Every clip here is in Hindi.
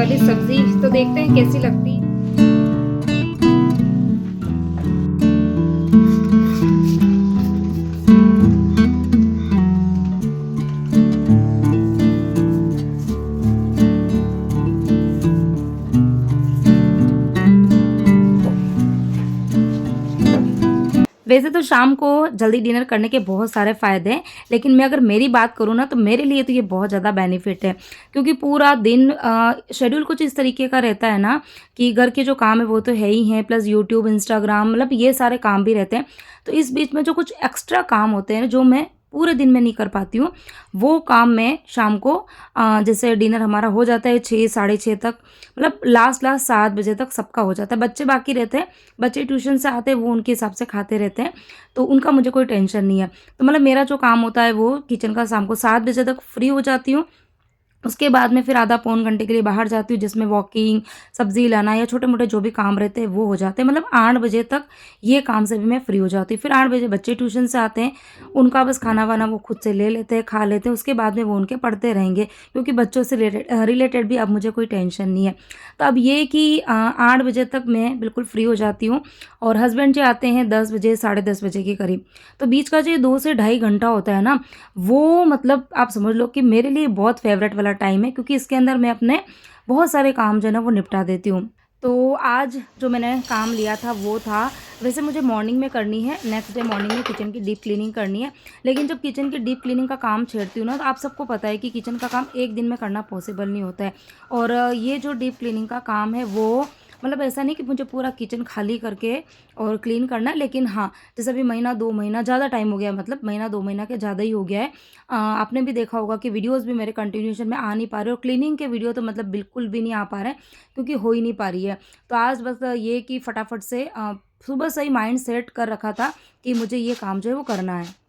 वाली सब्ज़ी, तो देखते हैं कैसी लगती है। वैसे तो शाम को जल्दी डिनर करने के बहुत सारे फ़ायदे हैं, लेकिन मैं अगर मेरी बात करूँ ना, तो मेरे लिए तो ये बहुत ज़्यादा बेनिफिट है। क्योंकि पूरा दिन शेड्यूल कुछ इस तरीके का रहता है ना कि घर के जो काम है वो तो है ही हैं, प्लस यूट्यूब, इंस्टाग्राम, मतलब ये सारे काम भी रहते हैं। तो इस बीच में जो कुछ एक्स्ट्रा काम होते हैं, जो मैं पूरे दिन में नहीं कर पाती हूँ, वो काम मैं शाम को जैसे डिनर हमारा हो जाता है 6 साढ़े 6 तक, मतलब लास्ट 7 बजे तक सबका हो जाता है। बच्चे बाकी रहते हैं, बच्चे ट्यूशन से आते हैं, वो उनके हिसाब से खाते रहते हैं, तो उनका मुझे कोई टेंशन नहीं है। तो मतलब मेरा जो काम होता है वो किचन का, शाम को 7 बजे तक फ्री हो जाती हूँ। उसके बाद में फिर आधा पौन घंटे के लिए बाहर जाती हूँ, जिसमें वॉकिंग, सब्ज़ी लाना या छोटे-मोटे जो भी काम रहते हैं वो हो जाते हैं। मतलब 8 बजे तक ये काम से भी मैं फ्री हो जाती हूँ। फिर 8 बजे बच्चे ट्यूशन से आते हैं, उनका बस खाना-वाना वो खुद से ले लेते हैं, खा लेते हैं, उसके बाद में वो उनके पढ़ते रहेंगे, क्योंकि बच्चों से रिलेटेड भी अब मुझे कोई टेंशन नहीं है। तो अब ये कि 8 बजे तक मैं बिल्कुल फ्री हो जाती हूँ, और हस्बैंड जी आते हैं 10 बजे, साढ़े 10 बजे के करीब। तो बीच का जो ये 2 से ढाई घंटा होता है ना, वो मतलब आप समझ लो कि मेरे लिए बहुत फ़ेवरेट वाला टाइम है, क्योंकि इसके अंदर मैं अपने बहुत सारे काम जो है ना वो निपटा देती हूँ। तो आज जो मैंने काम लिया था वो था, वैसे मुझे मॉर्निंग में करनी है, नेक्स्ट डे मॉर्निंग में किचन की डीप क्लीनिंग करनी है। लेकिन जब किचन की डीप क्लीनिंग का काम छेड़ती हूँ ना, तो आप सबको पता है कि किचन का काम एक दिन में करना पॉसिबल नहीं होता है। और ये जो डीप क्लीनिंग का काम है वो मतलब ऐसा नहीं कि मुझे पूरा किचन खाली करके और क्लीन करना है, लेकिन हाँ, जैसे अभी महीना 2 महीना ज़्यादा टाइम हो गया है, मतलब महीना 2 महीना के ज़्यादा ही हो गया है। आपने भी देखा होगा कि वीडियोज़ भी मेरे कंटिन्यूएशन में आ नहीं पा रहे, और क्लीनिंग के वीडियो तो मतलब बिल्कुल भी नहीं आ पा रहे हैं, क्योंकि हो ही नहीं पा रही है। तो आज बस ये कि फटाफट से सुबह से ही माइंड सेट कर रखा था कि मुझे ये काम जो है वो करना है।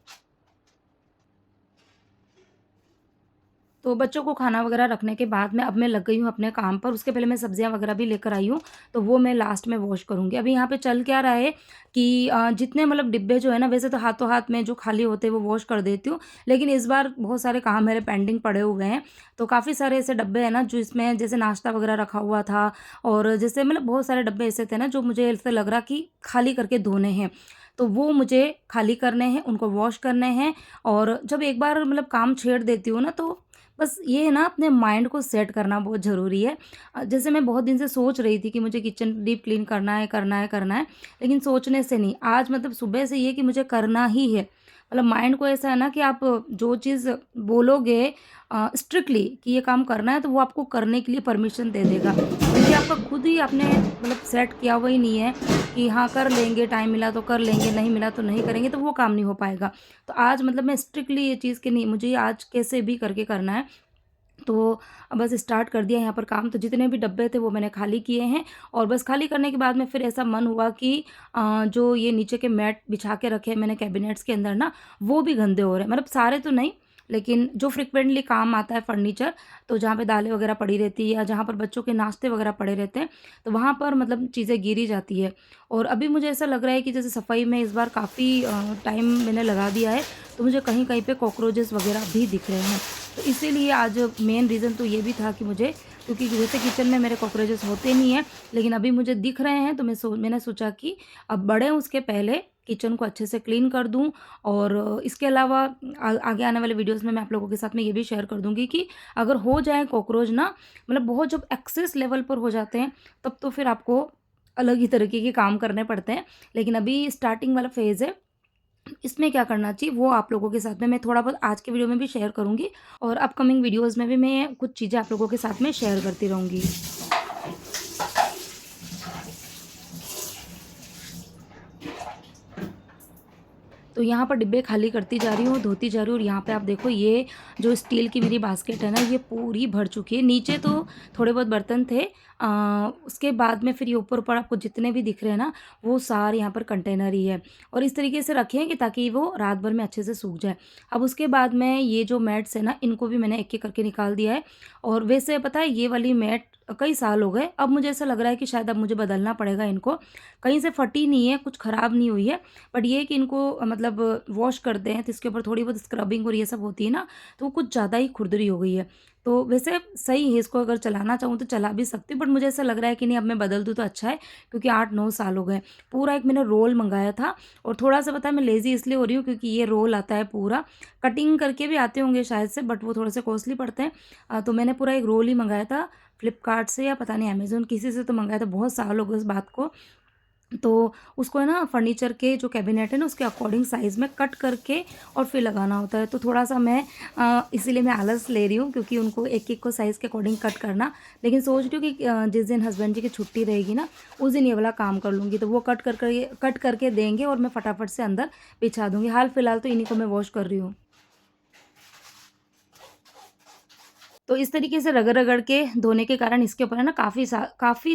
तो बच्चों को खाना वगैरह रखने के बाद में अब मैं लग गई हूँ अपने काम पर। उसके पहले मैं सब्जियाँ वगैरह भी लेकर आई हूँ, तो वो मैं लास्ट में वॉश करूँगी। अभी यहाँ पे चल क्या रहा है कि जितने मतलब डिब्बे जो है ना, वैसे तो हाथों-हाथ में जो खाली होते हैं वो वॉश कर देती हूँ, लेकिन इस बार बहुत सारे काम मेरे पेंडिंग पड़े हुए हैं। तो काफ़ी सारे ऐसे डब्बे हैं ना, जो इसमें जैसे नाश्ता वगैरह रखा हुआ था, और जैसे मतलब बहुत सारे डब्बे ऐसे थे ना, जो मुझे ऐसा लग रहा कि खाली करके धोने हैं। तो वो मुझे खाली करने हैं, उनको वॉश करने हैं। और जब एक बार मतलब काम छेड़ देती हूँ ना, तो बस ये है ना, अपने माइंड को सेट करना बहुत ज़रूरी है। जैसे मैं बहुत दिन से सोच रही थी कि मुझे किचन डीप क्लीन करना है, करना है, करना है, लेकिन सोचने से नहीं, आज मतलब सुबह से ये कि मुझे करना ही है। मतलब माइंड को ऐसा है ना कि आप जो चीज़ बोलोगे स्ट्रिक्टली कि ये काम करना है, तो वो आपको करने के लिए परमिशन दे देगा। क्योंकि आपका खुद ही आपने मतलब सेट किया हुआ ही नहीं है कि हाँ, कर लेंगे, टाइम मिला तो कर लेंगे, नहीं मिला तो नहीं करेंगे, तो वो काम नहीं हो पाएगा। तो आज मतलब मैं स्ट्रिक्टली ये चीज़ कि नहीं, मुझे ये आज कैसे भी करके करना है। तो बस स्टार्ट कर दिया यहाँ पर काम। तो जितने भी डब्बे थे वो मैंने खाली किए हैं, और बस खाली करने के बाद में फिर ऐसा मन हुआ कि जो ये नीचे के मैट बिछा के रखे हैं मैंने कैबिनेट्स के अंदर ना, वो भी गंदे हो रहे हैं। मतलब सारे तो नहीं, लेकिन जो फ्रिक्वेंटली काम आता है फर्नीचर, तो जहाँ पे दालें वगैरह पड़ी रहती है या जहाँ पर बच्चों के नाश्ते वगैरह पड़े रहते हैं, तो वहाँ पर मतलब चीज़ें गिरी जाती है। और अभी मुझे ऐसा लग रहा है कि जैसे सफाई में इस बार काफ़ी टाइम मैंने लगा दिया है, तो मुझे कहीं-कहीं पे कॉकरोचेस वगैरह भी दिख रहे हैं। तो इसीलिए आज मेन रीज़न तो ये भी था कि मुझे, क्योंकि वैसे किचन में मेरे कॉकरोचेस होते नहीं हैं, लेकिन अभी मुझे दिख रहे हैं, तो मैंने सोचा कि अब बढ़ें उसके पहले किचन को अच्छे से क्लीन कर दूँ। और इसके अलावा आगे आने वाले वीडियोज़ में मैं आप लोगों के साथ में ये भी शेयर कर दूँगी कि अगर हो जाए कॉकरोच ना, मतलब बहुत जब एक्सेस लेवल पर हो जाते हैं, तब तो फिर आपको अलग ही तरीके के काम करने पड़ते हैं। लेकिन अभी स्टार्टिंग वाला फ़ेज़ है, इसमें क्या करना चाहिए वो आप लोगों के साथ में मैं थोड़ा बहुत आज के वीडियो में भी शेयर करूँगी, और अपकमिंग वीडियोज़ में भी मैं कुछ चीज़ें आप लोगों के साथ में शेयर करती रहूँगी। तो यहाँ पर डिब्बे खाली करती जा रही हूँ, धोती जा रही हूँ, और यहाँ पे आप देखो ये जो स्टील की मेरी बास्केट है ना, ये पूरी भर चुकी है। नीचे तो थोड़े बहुत बर्तन थे, उसके बाद में फिर ये ऊपर-ऊपर आपको जितने भी दिख रहे हैं ना, वो सारे यहाँ पर कंटेनर ही है, और इस तरीके से रखे हैं कि ताकि वो रात भर में अच्छे से सूख जाए। अब उसके बाद में ये जो मैट्स है ना, इनको भी मैंने एक-एक करके निकाल दिया है। और वैसे पता है, ये वाली मैट कई साल हो गए, अब मुझे ऐसा लग रहा है कि शायद अब मुझे बदलना पड़ेगा इनको। कहीं से फटी नहीं है, कुछ ख़राब नहीं हुई है, बट ये है कि इनको मतलब वॉश करते हैं तो इसके ऊपर थोड़ी बहुत स्क्रबिंग और ये सब होती है ना, तो वो कुछ ज़्यादा ही खुरदरी हो गई है। तो वैसे सही है, इसको अगर चलाना चाहूँ तो चला भी सकती हूँ, बट मुझे ऐसा लग रहा है कि नहीं, अब मैं बदल दूँ तो अच्छा है, क्योंकि 8-9 साल हो गए। पूरा एक मैंने रोल मँगाया था, और थोड़ा-सा पता है मैं लेज़ी इसलिए हो रही हूँ क्योंकि ये रोल आता है पूरा, कटिंग करके भी आते होंगे शायद से, बट वो थोड़े-से कॉस्टली पड़ते हैं। तो मैंने पूरा एक रोल ही मँगाया था फ्लिपकार्ट से, या पता नहीं अमेज़न किसी से तो मँगाया था, बहुत साल हो गए उस बात को। तो उसको है ना फर्नीचर के जो कैबिनेट है ना उसके अकॉर्डिंग साइज़ में कट करके और फिर लगाना होता है। तो थोड़ा-सा मैं इसीलिए मैं आलस ले रही हूँ, क्योंकि उनको एक-एक को साइज़ के अकॉर्डिंग कट करना। लेकिन सोच रही हूँ कि जिस दिन हस्बैंड जी की छुट्टी रहेगी ना, उस दिन ये वाला काम कर लूँगी। तो वो कट करके देंगे और मैं फटाफट से अंदर बिछा दूँगी। हाल-फिलहाल तो इन्हीं को मैं वॉश कर रही हूँ। तो इस तरीके से रगड़-रगड़ के धोने के कारण इसके ऊपर है ना काफ़ी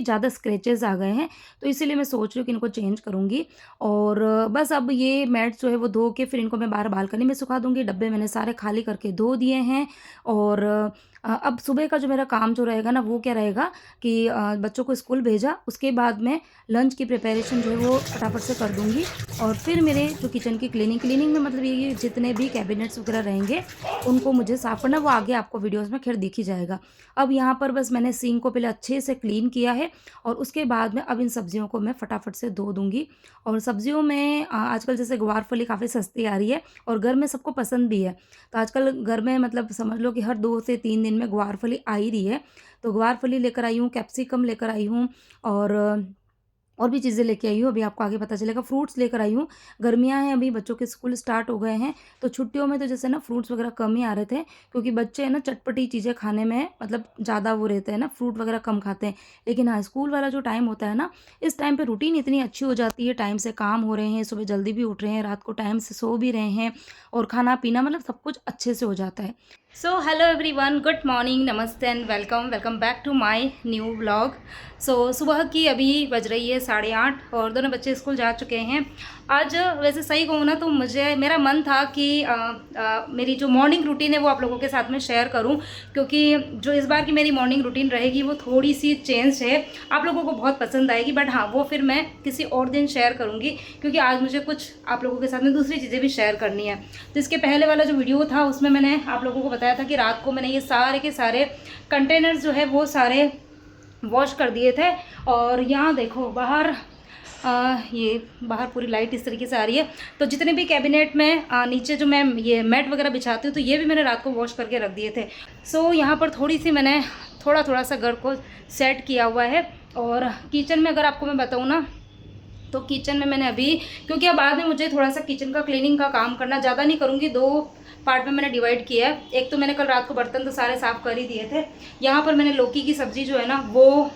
ज़्यादा स्क्रैचेज़ आ गए हैं। तो इसीलिए मैं सोच रही हूँ कि इनको चेंज करूँगी, और बस अब ये मैट्स जो है वो धो के फिर इनको मैं बाहर बालकनी में सुखा दूँगी। डब्बे मैंने सारे खाली करके धो दिए हैं, और अब सुबह का जो मेरा काम जो रहेगा ना वो क्या रहेगा कि बच्चों को स्कूल भेजा, उसके बाद में लंच की प्रिपरेशन जो है वो फटाफट से कर दूँगी, और फिर मेरे जो किचन की क्लीनिंग में मतलब ये जितने भी कैबिनेट्स वगैरह रहेंगे उनको मुझे साफ़ करना, वो आगे आपको वीडियोज़ में ख़ैर दिख ही जाएगा। अब यहाँ पर बस मैंने सिंक को पहले अच्छे से क्लीन किया है, और उसके बाद में अब इन सब्जियों को मैं फटाफट से धो दूँगी। और सब्जियों में आजकल जैसे ग्वारफली काफ़ी सस्ती आ रही है, और घर में सबको पसंद भी है। तो आजकल घर में मतलब समझ लो कि हर 2 से 3 दिन में ग्वारफली आ ही रही है। तो ग्वारफली लेकर आई हूँ, कैप्सिकम लेकर आई हूँ, और भी चीज़ें लेके आई हूँ, अभी आपको आगे पता चलेगा। फ्रूट्स लेकर आई हूँ, गर्मियाँ हैं, अभी बच्चों के स्कूल स्टार्ट हो गए हैं, तो छुट्टियों में तो जैसे ना फ्रूट्स वगैरह कम ही आ रहे थे, क्योंकि बच्चे हैं ना चटपटी चीज़ें खाने में मतलब ज़्यादा वो रहते हैं ना, फ्रूट वगैरह कम खाते हैं। लेकिन हाँ, स्कूल वाला जो टाइम होता है ना, इस टाइम पे रूटीन इतनी अच्छी हो जाती है, टाइम से काम हो रहे हैं, सुबह जल्दी भी उठ रहे हैं, रात को टाइम से सो भी रहे हैं, और खाना-पीना मतलब सब कुछ अच्छे से हो जाता है। So hello everyone, good morning, नमस्ते and welcome welcome back to my new vlog. So सुबह की अभी बज रही है 8:30, और दोनों बच्चे स्कूल जा चुके हैं। आज वैसे सही कहूँ ना तो मेरा मन था कि मेरी जो मॉर्निंग रूटीन है वो आप लोगों के साथ में शेयर करूं, क्योंकि जो इस बार की मेरी मॉर्निंग रूटीन रहेगी वो थोड़ी सी चेंज है, आप लोगों को बहुत पसंद आएगी। बट हाँ, वो फिर मैं किसी और दिन शेयर करूँगी, क्योंकि आज मुझे कुछ आप लोगों के साथ में दूसरी चीज़ें भी शेयर करनी है। तो इसके पहले वाला जो वीडियो था उसमें मैंने आप लोगों को बताया था कि रात को मैंने ये सारे के सारे कंटेनर्स जो है वो सारे वॉश कर दिए थे। और यहाँ देखो बाहर ये बाहर पूरी लाइट इस तरीके से आ रही है। तो जितने भी कैबिनेट में नीचे जो मैं ये मैट वगैरह बिछाती हूँ, तो ये भी मैंने रात को वॉश करके रख दिए थे। सो यहाँ पर थोड़ी सी मैंने थोड़ा सा घर को सेट किया हुआ है। और किचन में अगर आपको मैं बताऊँ ना, तो किचन में मैंने अभी, क्योंकि अब बाद में मुझे थोड़ा सा किचन का क्लीनिंग का काम करना, ज़्यादा नहीं करूँगी, 2 पार्ट में मैंने डिवाइड किया है। एक तो मैंने कल रात को बर्तन तो सारे साफ़ कर ही दिए थे। यहाँ पर मैंने लौकी की सब्ज़ी जो है ना वो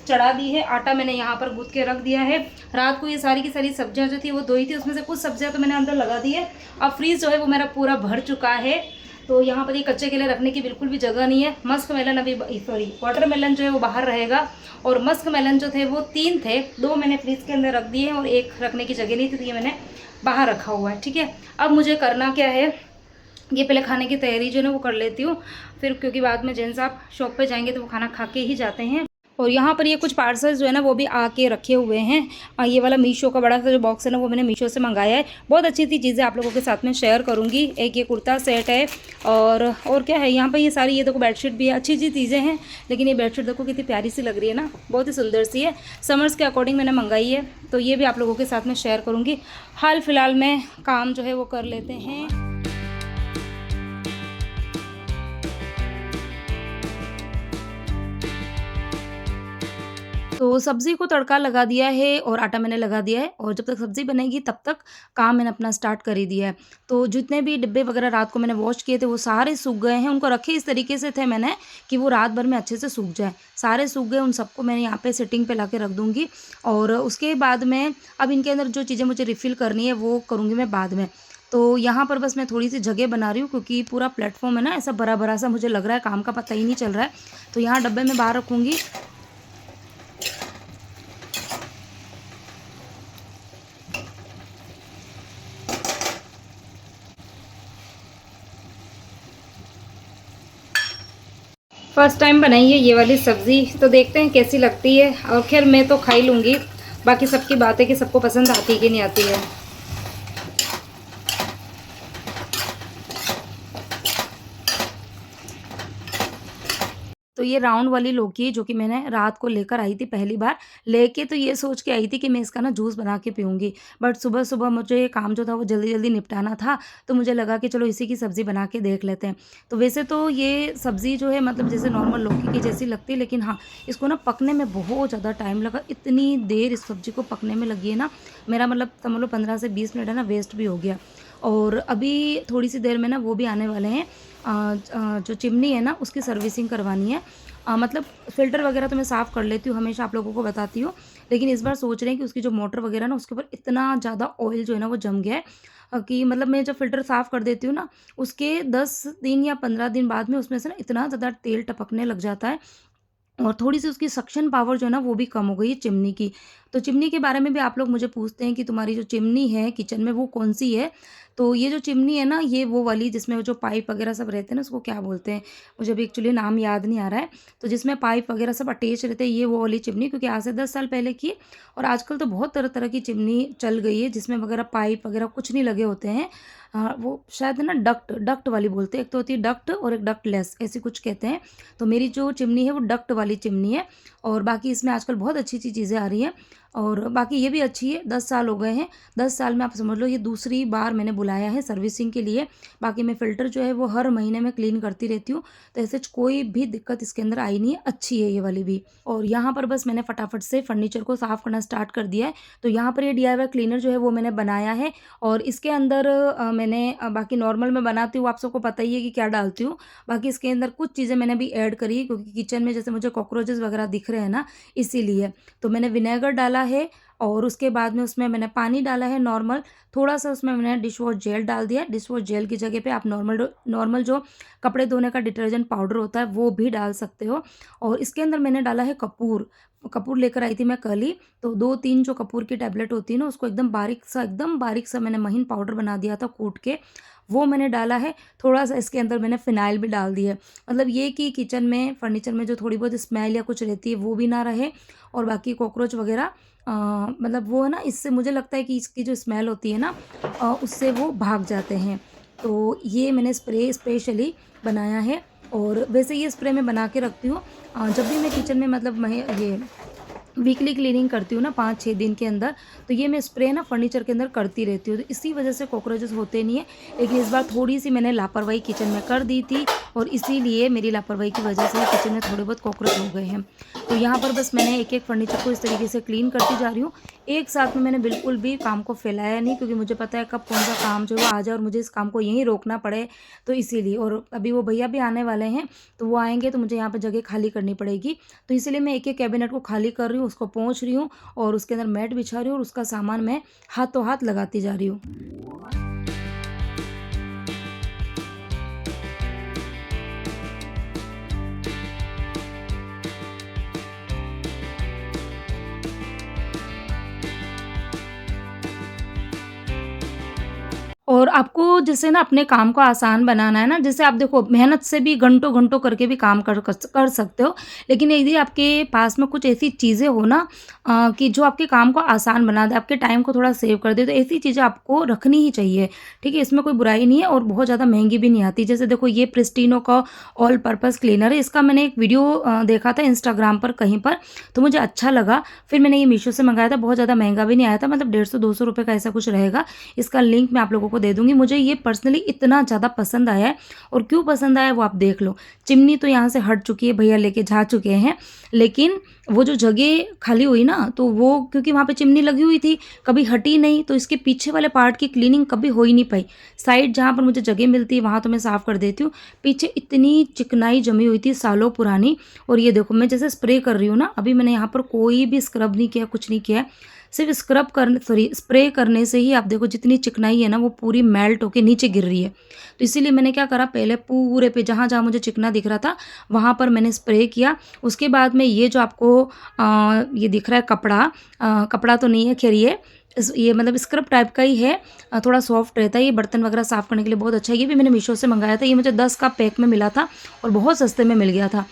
चढ़ा दी है, आटा मैंने यहाँ पर गूँथ के रख दिया है। रात को ये सारी की सारी सब्जियाँ जो थी वो धोई थी, उसमें से कुछ सब्जियाँ तो मैंने अंदर लगा दी है। अब फ्रीज़ जो है वो मेरा पूरा भर चुका है, तो यहाँ पर ये कच्चे केले रखने की बिल्कुल भी जगह नहीं है। मस्क मेलन अभी सॉरी वाटरमेलन जो है वो बाहर रहेगा, और मस्क मेलन जो थे वो 3 थे, 2 मैंने फ्रीज़ के अंदर रख दिए हैं, और एक रखने की जगह नहीं थी तो ये मैंने बाहर रखा हुआ है। ठीक है, अब मुझे करना क्या है, ये पहले खाने की तैयारी जो है ना वो कर लेती हूँ, फिर क्योंकि बाद में जेंट्स आप शॉप पे जाएंगे तो वो खाना खा के ही जाते हैं। और यहाँ पर ये कुछ पार्सल्स जो है ना वो भी आके रखे हुए हैं। ये वाला मीशो का बड़ा सा जो बॉक्स है ना वो मैंने मीशो से मंगाया है। बहुत अच्छी अच्छी चीज़ें आप लोगों के साथ में शेयर करूँगी। एक ये कुर्ता सेट है, और क्या है यहाँ पर ये सारी, ये देखो बेडशीट भी है, अच्छी अच्छी चीज़ें हैं। लेकिन ये बेडशीट देखो कितनी प्यारी सी लग रही है ना, बहुत ही सुंदर सी है, समर्स के अकॉर्डिंग मैंने मंगाई है। तो ये भी आप लोगों के साथ में शेयर करूँगी। हाल फिलहाल में काम जो है वो कर लेते हैं। तो सब्ज़ी को तड़का लगा दिया है, और आटा मैंने लगा दिया है, और जब तक सब्ज़ी बनेगी तब तक काम मैंने अपना स्टार्ट कर ही दिया है। तो जितने भी डिब्बे वगैरह रात को मैंने वॉश किए थे वो सारे सूख गए हैं। उनको रखे इस तरीके से थे मैंने कि वो रात भर में अच्छे से सूख जाए। सारे सूख गए, उन सबको मैंने यहाँ पे सिटिंग पे ला के रख दूँगी, और उसके बाद में अब इनके अंदर जो चीज़ें मुझे रिफ़िल करनी है वो करूँगी मैं बाद में। तो यहाँ पर बस मैं थोड़ी-सी जगह बना रही हूँ, क्योंकि पूरा प्लेटफ़ॉर्म है ना ऐसा भरा-भरा सा मुझे लग रहा है, काम का पता ही नहीं चल रहा है। तो यहाँ डब्बे में बाहर रखूँगी। फर्स्ट टाइम बनाई है ये वाली सब्ज़ी, तो देखते हैं कैसी लगती है। और खैर मैं तो खा ही लूँगी, बाकी सबकी बात है कि सबको पसंद आती है कि नहीं आती है। तो ये राउंड वाली लौकी है जो कि मैंने रात को लेकर आई थी पहली बार। लेके तो ये सोच के आई थी कि मैं इसका ना जूस बना के पीऊँगी। बट सुबह-सुबह मुझे काम जो था वो जल्दी-जल्दी निपटाना था, तो मुझे लगा कि चलो इसी की सब्ज़ी बना के देख लेते हैं। तो वैसे तो ये सब्ज़ी जो है मतलब जैसे नॉर्मल लौकी की जैसी लगती है, लेकिन हाँ, इसको ना पकने में बहुत ज़्यादा टाइम लगा। इतनी देर इस सब्ज़ी को पकने में लगी है ना, मेरा मतलब समझ लो 15 से 20 मिनट है ना वेस्ट भी हो गया। और अभी थोड़ी-सी देर में ना वो भी आने वाले हैं, जो चिमनी है ना उसकी सर्विसिंग करवानी है। मतलब फ़िल्टर वगैरह तो मैं साफ़ कर लेती हूँ, हमेशा आप लोगों को बताती हूँ। लेकिन इस बार सोच रहे हैं कि उसकी जो मोटर वगैरह ना उसके ऊपर इतना ज़्यादा ऑयल जो है ना वो जम गया है, कि मतलब मैं जब फ़िल्टर साफ़ कर देती हूँ ना, उसके 10 दिन या 15 दिन बाद में उसमें से ना इतना ज़्यादा तेल टपकने लग जाता है, और थोड़ी-सी उसकी सक्शन पावर जो है ना वो भी कम हो गई है चिमनी की। तो चिमनी के बारे में भी आप लोग मुझे पूछते हैं कि तुम्हारी जो चिमनी है किचन में वो कौन-सी है? तो ये जो चिमनी है ना, ये वो वाली जिसमें वो जो पाइप वगैरह सब रहते हैं ना, उसको क्या बोलते हैं? मुझे अभी एक्चुअली नाम याद नहीं आ रहा है। तो जिसमें पाइप वगैरह सब अटैच रहते हैं, ये वो वाली चिमनी, क्योंकि आज से 10 साल पहले की है। और आजकल तो बहुत तरह-तरह की चिमनी चल गई है जिसमें वगैरह पाइप वगैरह कुछ नहीं लगे होते हैं। वो शायद है ना डक्ट डक्ट वाली बोलते हैं। एक तो होती है डक्ट और एक डक्टलेस, ऐसे कुछ कहते हैं। तो मेरी जो चिमनी है वो डक्ट वाली चिमनी है, और बाकी इसमें आजकल बहुत अच्छी-अच्छी चीज़ें आ रही हैं, और बाकी ये भी अच्छी है। 10 साल हो गए हैं। 10 साल में आप समझ लो ये दूसरी बार मैंने बुलाया है सर्विसिंग के लिए। बाकी मैं फ़िल्टर जो है वो हर महीने में क्लीन करती रहती हूँ, तो ऐसे कोई भी दिक्कत इसके अंदर आई नहीं है, अच्छी है ये वाली भी। और यहाँ पर बस मैंने फटाफट से फर्नीचर को साफ़ करना स्टार्ट कर दिया है। तो यहाँ पर ये डीआईवाई क्लीनर जो है वो मैंने बनाया है, और इसके अंदर मैंने बाकी नॉर्मल मैं बनाती हूँ, आप सबको पता ही है कि क्या डालती हूँ। बाकी इसके अंदर कुछ चीज़ें मैंने भी ऐड करी है, क्योंकि किचन में जैसे मुझे कॉकरोचेज़ वगैरह दिख रहे हैं ना, इसीलिए। तो मैंने विनेगर डाला है, और उसके बाद में उसमें मैंने पानी डाला है नॉर्मल, थोड़ा-सा उसमें मैंने डिश वॉश जेल डाल दिया है। डिश वॉश जेल की जगह पे आप नॉर्मल जो कपड़े धोने का डिटर्जेंट पाउडर होता है वो भी डाल सकते हो। और इसके अंदर मैंने डाला है कपूर। कपूर लेकर आई थी मैं कल ही, तो 2-3 जो कपूर की टैबलेट होती है ना, उसको एकदम बारीक सा मैंने महीन पाउडर बना दिया था कूट के, वो मैंने डाला है। थोड़ा-सा इसके अंदर मैंने फ़िनाइल भी डाल दी है। मतलब ये कि किचन में, फर्नीचर में जो थोड़ी बहुत स्मेल या कुछ रहती है वो भी ना रहे, और बाकी कॉकरोच वगैरह मतलब वो है ना, इससे मुझे लगता है कि इसकी जो स्मेल होती है ना, उससे वो भाग जाते हैं। तो ये मैंने स्प्रे स्पेशली बनाया है, और वैसे ये स्प्रे मैं बना के रखती हूँ। जब भी मैं किचन में मतलब मैं ये वीकली क्लीनिंग करती हूँ ना 5-6 दिन के अंदर, तो ये मैं स्प्रे ना फर्नीचर के अंदर करती रहती हूँ। तो इसी वजह से कॉकरोचेस होते नहीं है। लेकिन इस बार थोड़ी-सी मैंने लापरवाही किचन में कर दी थी, और इसीलिए मेरी लापरवाही की वजह से किचन में थोड़े बहुत कॉकरोच हो गए हैं। तो यहाँ पर बस मैंने एक-एक फर्नीचर को इस तरीके से क्लीन करती जा रही हूँ। एक साथ में मैंने बिल्कुल भी काम को फैलाया नहीं, क्योंकि मुझे पता है कब कौन-सा काम जो है वो आ जाए और मुझे इस काम को यहीं रोकना पड़े, तो इसीलिए। और अभी वो भैया भी आने वाले हैं, तो वो आएँगे तो मुझे यहाँ पे जगह खाली करनी पड़ेगी। तो इसीलिए मैं एक-एक कैबिनेट को खाली कर रही हूँ, उसको पोंछ रही हूँ, और उसके अंदर मैट बिछा रही हूँ, और उसका सामान मैं हाथों हाथ लगाती जा रही हूँ। और आपको जैसे ना अपने काम को आसान बनाना है ना, जैसे आप देखो मेहनत से भी घंटों-घंटों करके भी काम कर सकते हो। लेकिन यदि आपके पास में कुछ ऐसी चीज़ें हो ना, कि जो आपके काम को आसान बना दे, आपके टाइम को थोड़ा सेव कर दे, तो ऐसी चीज़ें आपको रखनी ही चाहिए, ठीक है? इसमें कोई बुराई नहीं है, और बहुत ज़्यादा महँगी भी नहीं आती। जैसे देखो ये प्रिस्टिनो का ऑल पर्पज़ क्लीनर है, इसका मैंने एक वीडियो देखा था इंस्टाग्राम पर कहीं पर, तो मुझे अच्छा लगा। फिर मैंने ये मीशो से मँगाया था, बहुत ज़्यादा महँगा भी नहीं आया था, मतलब 150-200 रुपए का ऐसा कुछ रहेगा। इसका लिंक मैं आप लोगों को दे दूँगी। मुझे ये पर्सनली इतना ज़्यादा पसंद आया है, और क्यों पसंद आया है वो आप देख लो। चिमनी तो यहाँ से हट चुकी है, भैया लेके जा चुके हैं, लेकिन वो जो जगह खाली हुई ना, तो वो क्योंकि वहाँ पे चिमनी लगी हुई थी, कभी हटी नहीं, तो इसके पीछे वाले पार्ट की क्लीनिंग कभी हो ही नहीं पाई। साइड जहाँ पर मुझे जगह मिलती है वहाँ तो मैं साफ़ कर देती हूँ। पीछे इतनी चिकनाई जमी हुई थी सालों पुरानी, और ये देखो मैं जैसे स्प्रे कर रही हूँ ना, अभी मैंने यहाँ पर कोई भी स्क्रब नहीं किया, कुछ नहीं किया है। सिर्फ स्प्रे करने से ही आप देखो जितनी चिकनाई है ना वो पूरी मेल्ट होके नीचे गिर रही है। तो इसीलिए मैंने क्या करा, पहले पूरे पे जहाँ-जहाँ मुझे चिकना दिख रहा था वहाँ पर मैंने स्प्रे किया। उसके बाद में ये जो आपको ये दिख रहा है कपड़ा, कपड़ा तो नहीं है खैर, ये मतलब स्क्रब टाइप का ही है, थोड़ा सॉफ्ट रहता है, ये बर्तन वगैरह साफ़ करने के लिए बहुत अच्छा है। ये भी मैंने मीशो से मंगाया था, ये मुझे 10 का पैक में मिला था, और बहुत सस्ते में मिल गया था।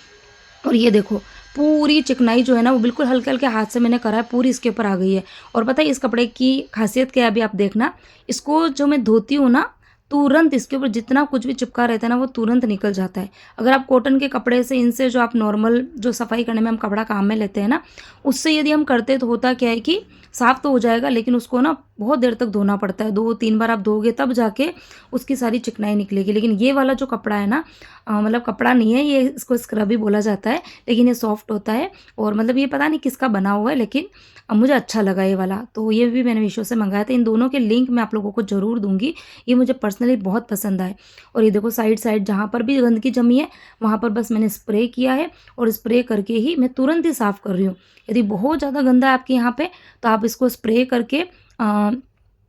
और ये देखो पूरी चिकनाई जो है ना वो बिल्कुल हल्के-हल्के हाथ से मैंने करा है, पूरी इसके ऊपर आ गई है। और पता है इस कपड़े की ख़ासियत क्या है, अभी आप देखना, इसको जो मैं धोती हूँ ना, तुरंत इसके ऊपर जितना कुछ भी चिपका रहता है ना वो तुरंत निकल जाता है। अगर आप कॉटन के कपड़े से इनसे जो आप नॉर्मल जो सफाई करने में हम कपड़ा काम में लेते हैं ना, उससे यदि हम करते हैं तो होता क्या है कि साफ़ तो हो जाएगा लेकिन उसको ना बहुत देर तक धोना पड़ता है। 2-3 बार आप धोगे तब जाके उसकी सारी चिकनाई निकलेगी। लेकिन ये वाला जो कपड़ा है ना मतलब कपड़ा नहीं है ये, इसको स्क्रब ही बोला जाता है, लेकिन ये सॉफ्ट होता है और मतलब ये पता नहीं किसका बना हुआ है, लेकिन मुझे अच्छा लगा ये वाला। तो ये भी मैंने मीशो से मँगाया था। इन दोनों के लिंक मैं आप लोगों को ज़रूर दूँगी। ये मुझे पर्सनली बहुत पसंद आए। और ये देखो साइड जहाँ पर भी गंदगी जमी है, वहाँ पर बस मैंने स्प्रे किया है और स्प्रे करके ही मैं तुरंत ही साफ़ कर रही हूँ। यदि बहुत ज़्यादा गंदा है आपके यहाँ पे, तो आप इसको स्प्रे करके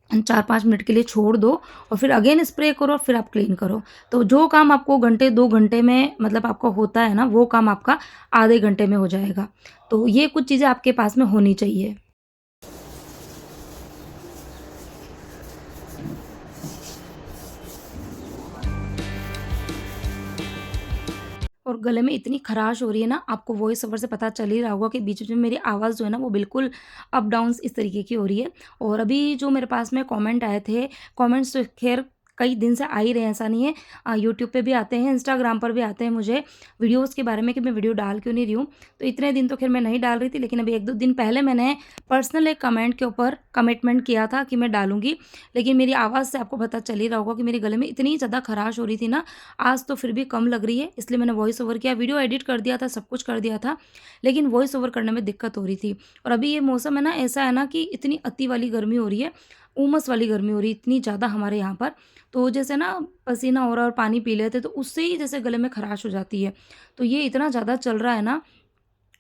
4-5 मिनट के लिए छोड़ दो और फिर अगेन स्प्रे करो, फिर आप क्लीन करो। तो जो काम आपको घंटे 2 घंटे में मतलब आपका होता है ना, वो काम आपका आधे घंटे में हो जाएगा। तो ये कुछ चीज़ें आपके पास में होनी चाहिए। और गले में इतनी खराश हो रही है ना, आपको वॉइस ओवर से पता चल ही रहा होगा कि बीच-बीच में मेरी आवाज़ जो है ना, वो बिल्कुल अप डाउन्स इस तरीके की हो रही है। और अभी जो मेरे पास में कमेंट आए थे, कमेंट्स तो ख़ैर कई दिन से आ ही रहे हैं, ऐसा नहीं है। यूट्यूब पे भी आते हैं, इंस्टाग्राम पर भी आते हैं मुझे वीडियोज़ के बारे में कि मैं वीडियो डाल क्यों नहीं रही हूँ। तो इतने दिन तो ख़ैर मैं नहीं डाल रही थी, लेकिन अभी 1-2 दिन पहले मैंने पर्सनल एक कमेंट के ऊपर कमिटमेंट किया था कि मैं डालूँगी। लेकिन मेरी आवाज़ से आपको पता चल ही रहा होगा कि मेरे गले में इतनी ज़्यादा खराश हो रही थी ना, आज तो फिर भी कम लग रही है, इसलिए मैंने वॉइस ओवर किया। वीडियो एडिट कर दिया था, सब कुछ कर दिया था, लेकिन वॉइस ओवर करने में दिक्कत हो रही थी। और अभी ये मौसम है ना, ऐसा है ना कि इतनी अति वाली गर्मी हो रही है, उमस वाली गर्मी हो रही है इतनी ज़्यादा हमारे यहाँ पर। तो जैसे ना पसीना हो रहा है और पानी पी लेते तो उससे ही जैसे गले में खराश हो जाती है। तो ये इतना ज़्यादा चल रहा है ना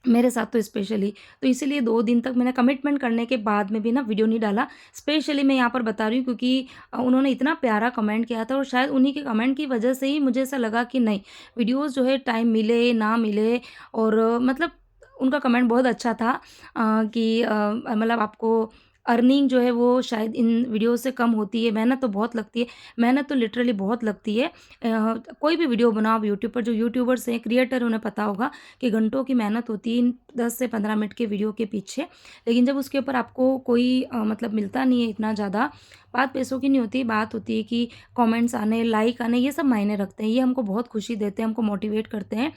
मेरे साथ तो स्पेशली, तो इसीलिए 2 दिन तक मैंने कमिटमेंट करने के बाद में भी ना वीडियो नहीं डाला। स्पेशली मैं यहाँ पर बता रही हूँ क्योंकि उन्होंने इतना प्यारा कमेंट किया था और शायद उन्हीं के कमेंट की वजह से ही मुझे ऐसा लगा कि नहीं, वीडियोज़ जो है टाइम मिले, ना मिले और मतलब उनका कमेंट बहुत अच्छा था कि मतलब आपको अर्निंग जो है वो शायद इन वीडियो से कम होती है, मेहनत तो बहुत लगती है। मेहनत तो लिटरली बहुत लगती है। कोई भी वीडियो बनाओ आप यूट्यूब पर, जो यूट्यूबर्स हैं, क्रिएटर उन्हें पता होगा कि घंटों की मेहनत होती है इन 10 से 15 मिनट के वीडियो के पीछे। लेकिन जब उसके ऊपर आपको कोई मतलब मिलता नहीं है इतना ज़्यादा, बात पैसों की नहीं होती, बात होती है कि कमेंट्स आने, लाइक आने, ये सब मायने रखते हैं। ये हमको बहुत खुशी देते हैं, हमको मोटिवेट करते हैं।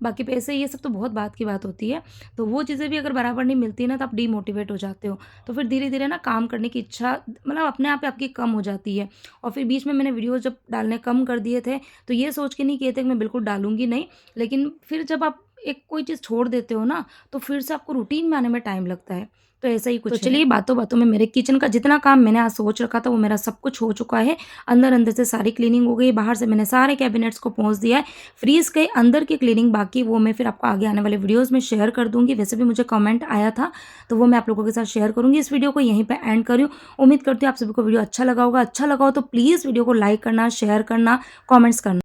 बाकी पैसे ये सब तो बहुत बात की बात होती है। तो वो चीज़ें भी अगर बराबर नहीं मिलती ना, तो आप डीमोटिवेट हो जाते हो। तो फिर धीरे-धीरे ना काम करने की इच्छा मतलब अपने आप ही आपकी कम हो जाती है। और फिर बीच में मैंने वीडियो जब डालने कम कर दिए थे, तो ये सोच के नहीं किए थे कि मैं बिल्कुल डालूँगी नहीं। लेकिन फिर जब आप एक कोई चीज़ छोड़ देते हो ना, तो फिर से आपको रूटीन में आने में टाइम लगता है। तो ऐसा ही कुछ तो चलिए बातों-बातों में मेरे किचन का जितना काम मैंने आज सोच रखा था, वो मेरा सब कुछ हो चुका है। अंदर-अंदर से सारी क्लीनिंग हो गई, बाहर से मैंने सारे कैबिनेट्स को पोंछ दिया है। फ्रीज़ के अंदर की क्लीनिंग बाकी, वो मैं फिर आपको आगे आने वाले वीडियोज़ में शेयर कर दूँगी। वैसे भी मुझे कमेंट आया था, तो वो मैं आप लोगों के साथ शेयर करूँगी। इस वीडियो को यहीं पे एंड कर रही हूँ। उम्मीद करती हूँ आप सभी को वीडियो अच्छा लगा होगा। अच्छा लगा हो तो प्लीज़ वीडियो को लाइक करना, शेयर करना, कमेंट्स करना।